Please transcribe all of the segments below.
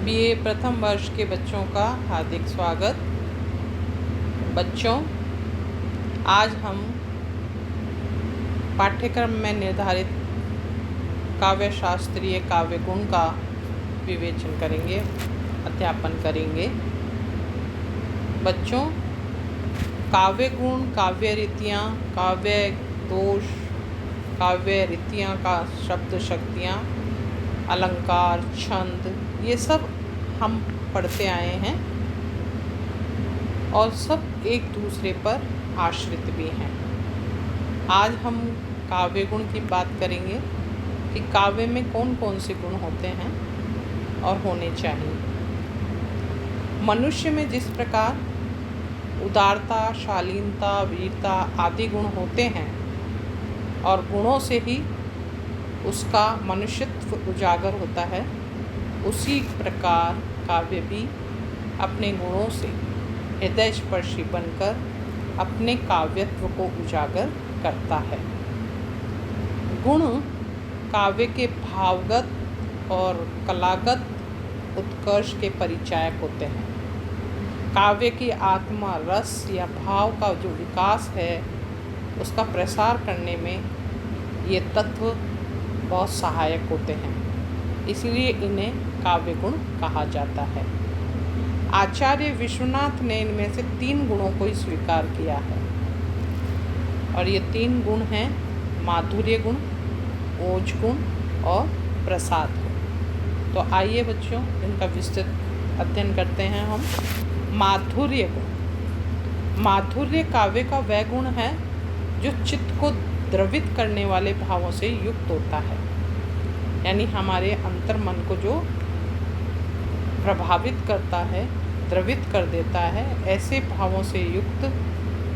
BA प्रथम वर्ष के बच्चों का हार्दिक स्वागत। बच्चों, आज हम पाठ्यक्रम में निर्धारित काव्य शास्त्रीय काव्य गुण का विवेचन करेंगे, अध्यापन करेंगे। बच्चों, काव्य गुण, काव्य रीतियाँ, काव्य दोष, काव्य रीतियाँ का शब्द शक्तियाँ, अलंकार, छंद, ये सब हम पढ़ते आए हैं और सब एक दूसरे पर आश्रित भी हैं। आज हम काव्य गुण की बात करेंगे कि काव्य में कौन कौन से गुण होते हैं और होने चाहिए। मनुष्य में जिस प्रकार उदारता, शालीनता, वीरता आदि गुण होते हैं और गुणों से ही उसका मनुष्यत्व उजागर होता है, उसी प्रकार काव्य भी अपने गुणों से हृदय स्पर्शी बनकर अपने काव्यत्व को उजागर करता है। गुण काव्य के भावगत और कलागत उत्कर्ष के परिचायक होते हैं। काव्य की आत्मा, रस या भाव का जो विकास है, उसका प्रसार करने में ये तत्व बहुत सहायक होते हैं, इसलिए इन्हें काव्य गुण कहा जाता है। आचार्य विश्वनाथ ने इनमें से 3 गुणों को स्वीकार किया है और ये 3 गुण हैं माधुर्य गुण, ओज गुण और प्रसाद गुण। तो आइए बच्चों, इनका विस्तृत अध्ययन करते हैं हम। माधुर्य गुण। माधुर्य काव्य का वह गुण है जो चित्त को द्रवित करने वाले भावों से युक्त होता है, यानी हमारे अंतर मन को जो प्रभावित करता है, द्रवित कर देता है, ऐसे भावों से युक्त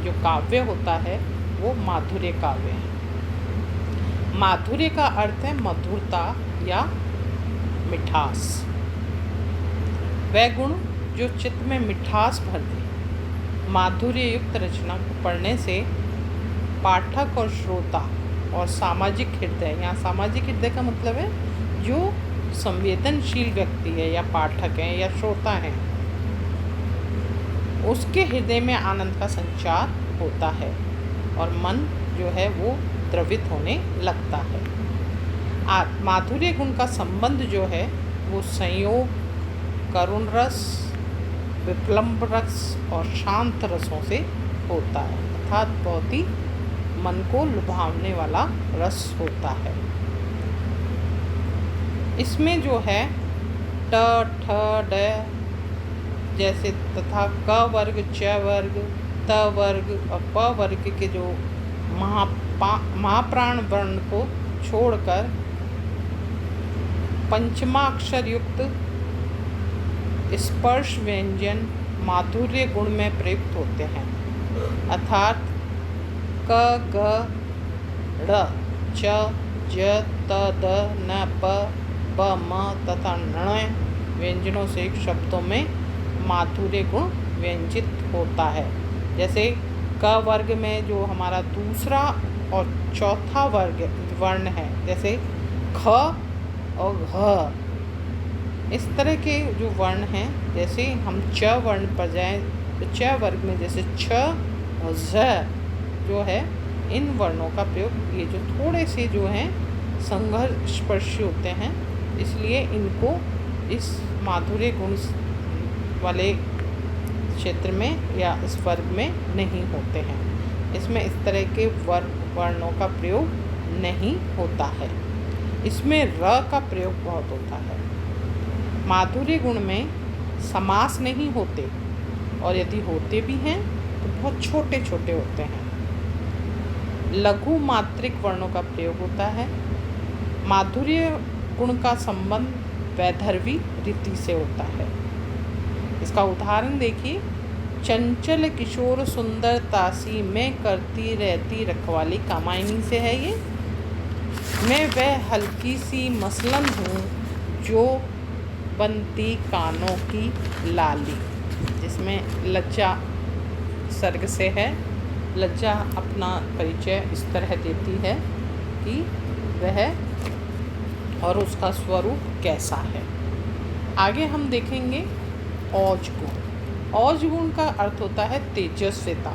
जो काव्य होता है वो माधुर्य काव्य है। माधुर्य का अर्थ है मधुरता या मिठास। वह गुण जो चित्त में मिठास भर दे। माधुर्य युक्त रचना को पढ़ने से पाठक और श्रोता और सामाजिक हृदय, यहाँ सामाजिक हृदय का मतलब है जो संवेदनशील व्यक्ति है या पाठक है या श्रोता है, उसके हृदय में आनंद का संचार होता है और मन जो है वो द्रवित होने लगता है। माधुर्य गुण का संबंध जो है वो संयोग, करुण रस, विप्लम्ब रस और शांत रसों से होता है, अर्थात बहुत ही मन को लुभावने वाला रस होता है। इसमें जो है ट, ठ, ड जैसे तथा क वर्ग, च वर्ग, त वर्ग और प वर्ग के जो महाप्राण वर्ण को छोड़कर पंचमाक्षर युक्त स्पर्श व्यंजन माधुर्य गुण में प्रयुक्त होते हैं, अर्थात क, ग, ड़, च, ज, त, द, न, प, ब, म तथा ण व्यंजनों से शब्दों में माधुर्य गुण व्यंजित होता है। जैसे क वर्ग में जो हमारा दूसरा और चौथा वर्ण है, जैसे ख और घ, इस तरह के जो वर्ण हैं, जैसे हम च वर्ण पर जाएं तो च वर्ग में जैसे छ और ज़ जो है, इन वर्णों का प्रयोग ये जो थोड़े से जो हैं संघर्षस्पर्शी होते हैं, इसलिए इनको इस माधुर्य गुण वाले क्षेत्र में या इस वर्ग में नहीं होते हैं। इसमें इस तरह के वर्णों का प्रयोग नहीं होता है। इसमें र का प्रयोग बहुत होता है। माधुर्य गुण में समास नहीं होते और यदि होते भी हैं तो बहुत छोटे छोटे होते हैं। लघु मात्रिक वर्णों का प्रयोग होता है। माधुर्य गुण का संबंध वैधर्वी रीति से होता है। इसका उदाहरण देखिए, चंचल किशोर सुंदर तासी में करती रहती रखवाली कामायनी से है ये। मैं वह हल्की सी मसलन हूँ जो बनती कानों की लाली, जिसमें लज्जा सर्ग से है। लज्जा अपना परिचय इस तरह देती है कि वह और उसका स्वरूप कैसा है। आगे हम देखेंगे औज गुण। औज गुण का अर्थ होता है तेजस्विता।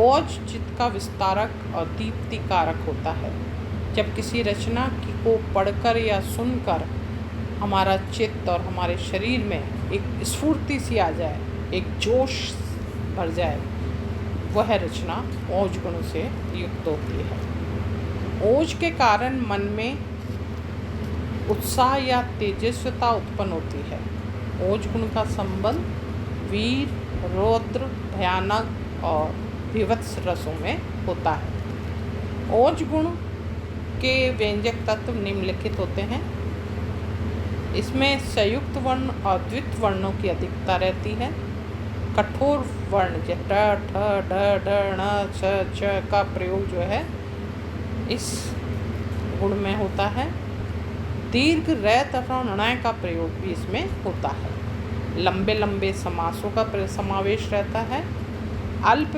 औज चित्त का विस्तारक और दीप्तिकारक होता है। जब किसी रचना को पढ़कर या सुनकर हमारा चित्त और हमारे शरीर में एक स्फूर्ति सी आ जाए, एक जोश भर जाए, वह रचना ओज गुण से युक्त होती है। ओज के कारण मन में उत्साह या तेजस्विता उत्पन्न होती है। ओज गुण का संबंध वीर, रौद्र, भयानक और विभत्स रसों में होता है। ओज गुण के व्यंजक तत्व निम्नलिखित होते हैं। इसमें संयुक्त वर्ण और द्वित वर्णों की अधिकता रहती है। कठोर वर्ण जैसे ट, ठ, ड, ढ, ण, छ, छ का प्रयोग जो है इस गुण में होता है। दीर्घ रै तथा णय का प्रयोग भी इसमें होता है। लंबे लंबे समासों का समावेश रहता है। अल्प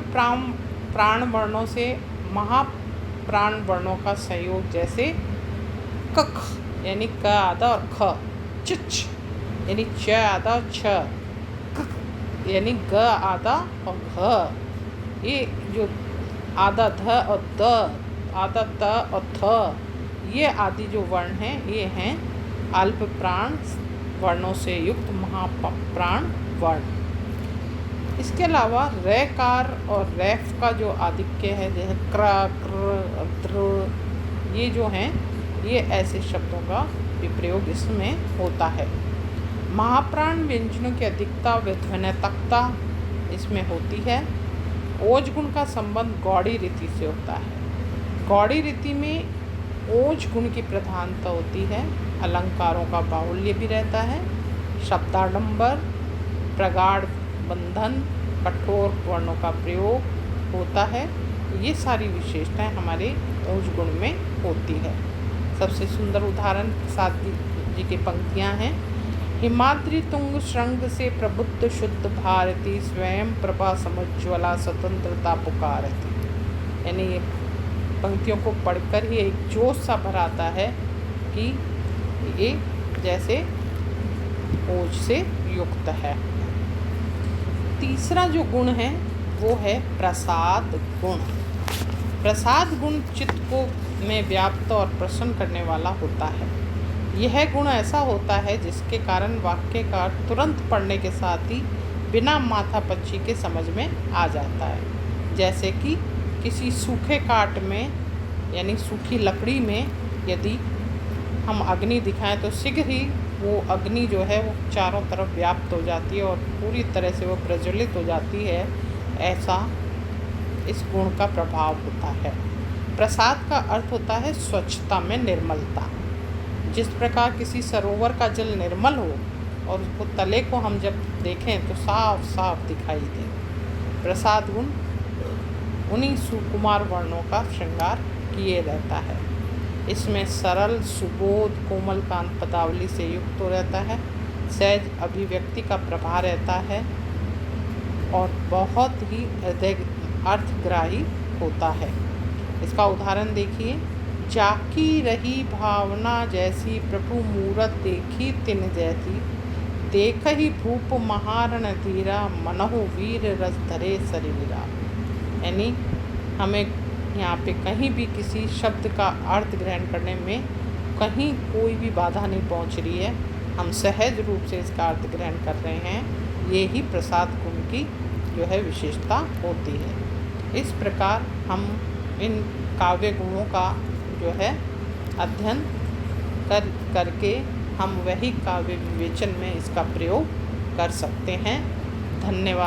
प्राण वर्णों से महाप्राण वर्णों का संयोग, जैसे कख यानी क आधा और ख, चिच यानी च आधा और छ, क यानी ग आधा और घ, ये जो आधा ध और द, आधा त और थ, ये आदि जो वर्ण हैं ये हैं अल्प प्राण वर्णों से युक्त महाप्राण वर्ण। इसके अलावा रैकार और रैफ का जो आधिक्य है, जैसे क्र, क्र, द्र, ये जो हैं ये ऐसे शब्दों का भी प्रयोग इसमें होता है। महाप्राण व्यंजनों की अधिकता व ध्वन्यतकता इसमें होती है। ओज गुण का संबंध गौड़ी रीति से होता है। गौड़ी रीति में ओज गुण की प्रधानता होती है। अलंकारों का बाहुल्य भी रहता है। शब्दाडंबर, प्रगाढ़ बंधन, कठोर वर्णों का प्रयोग होता है। ये सारी विशेषताएं हमारे ओज गुण में होती है। सबसे सुंदर उदाहरण प्रसाद जी की पंक्तियां हैं। हिमाद्री तुंग श्रृंग से प्रबुद्ध शुद्ध भारती, स्वयं प्रभा समुज्ज्वला स्वतंत्रता पुकारती। यानी ये पंक्तियों को पढ़कर ही एक जोश सा भर आता है कि ये जैसे ओज से युक्त है। तीसरा जो गुण है वो है प्रसाद गुण। प्रसाद गुण चित्त को में व्याप्त और प्रसन्न करने वाला होता है। यह गुण ऐसा होता है जिसके कारण वाक्य का तुरंत पढ़ने के साथ ही बिना माथापच्ची के समझ में आ जाता है। जैसे कि किसी सूखे काट में यानी सूखी लकड़ी में यदि हम अग्नि दिखाएं तो शीघ्र ही वो अग्नि जो है वो चारों तरफ व्याप्त हो जाती है और पूरी तरह से वो प्रज्वलित हो जाती है। ऐसा इस गुण का प्रभाव होता है। प्रसाद का अर्थ होता है स्वच्छता में निर्मलता। जिस प्रकार किसी सरोवर का जल निर्मल हो और उसको तले को हम जब देखें तो साफ साफ दिखाई दे, प्रसाद गुण उन्हीं सुकुमार वर्णों का श्रृंगार किए रहता है। इसमें सरल, सुबोध, कोमल कांत पदावली से युक्त हो रहता है। सहज अभिव्यक्ति का प्रभाव रहता है और बहुत ही हृदय अर्थग्राही होता है। इसका उदाहरण देखिए। जाकी रही भावना जैसी, प्रभु मूरत देखी तिन जैसी, देख ही भूप महारण धीरा, मनहु वीर रस धरे शरीरा। यानी हमें यहाँ पे कहीं भी किसी शब्द का अर्थ ग्रहण करने में कहीं कोई भी बाधा नहीं पहुँच रही है। हम सहज रूप से इसका अर्थ ग्रहण कर रहे हैं। ये ही प्रसाद गुण की जो है विशेषता होती है। इस प्रकार हम इन काव्य गुणों का जो है अध्ययन करके हम वही काव्य विवेचन में इसका प्रयोग कर सकते हैं। धन्यवाद।